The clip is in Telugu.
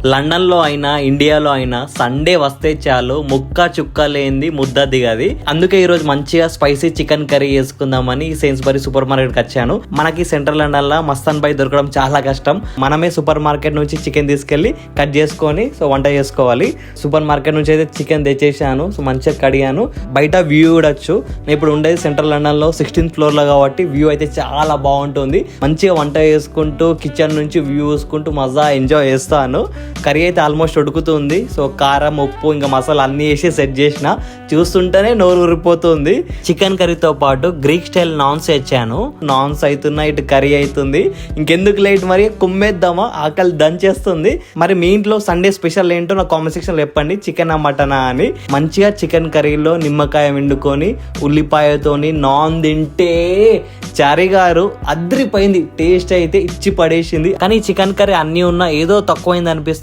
లండన్లో అయినా ఇండియాలో అయినా సండే వస్తే చాలు ముక్క చుక్క లేనిది ముద్ద దిగది. అందుకే ఈరోజు మంచిగా స్పైసీ చికెన్ కర్రీ చేసుకుందామని సేన్స్బరీ సూపర్ మార్కెట్కి వచ్చాను. మనకి సెంట్రల్ లండన్ లో మస్తాన్ బై దొరకడం చాలా కష్టం. మనమే సూపర్ మార్కెట్ నుంచి చికెన్ తీసుకెళ్లి కట్ చేసుకొని వంట చేసుకోవాలి. సూపర్ మార్కెట్ నుంచి అయితే చికెన్ తెచ్చేసాను. మంచిగా కడిగాను. బయట వ్యూ చూడొచ్చు. నేను ఇప్పుడు ఉండేది సెంట్రల్ లండన్ లో 16th ఫ్లోర్ లో కాబట్టి వ్యూ అయితే చాలా బాగుంటుంది. మంచిగా వంట చేసుకుంటూ కిచెన్ నుంచి వ్యూ చూసుకుంటూ మజా ఎంజాయ్ చేస్తాను. కర్రీ అయితే ఆల్మోస్ట్ ఉడుకుతుంది. సో కారం, ఉప్పు, ఇంకా మసాలా అన్ని వేసి సెట్ చేసిన. చూస్తుంటేనే నోరు ఊరిపోతుంది. చికెన్ కర్రీతో పాటు గ్రీక్ స్టైల్ నాన్స్ తెచ్చాను. నాన్స్ అవుతున్నాయి, ఇటు కర్రీ అవుతుంది. ఇంకెందుకు లేట్, మరి కుమ్మేద్దామా, ఆకలి దంచేస్తుంది. మరి మీ ఇంట్లో సండే స్పెషల్ ఏంటో నా కామెంట్ సెక్షన్ లో చెప్పండి. చికెన్ మటనా అని. మంచిగా చికెన్ కర్రీలో నిమ్మకాయ వండుకొని ఉల్లిపాయతోని నాన్ తింటే చారి గారు అద్రిపోయింది. టేస్ట్ అయితే ఇచ్చి పడేసింది. కానీ చికెన్ కర్రీ అన్ని ఉన్నా ఏదో తక్కువైంది అనిపిస్తుంది.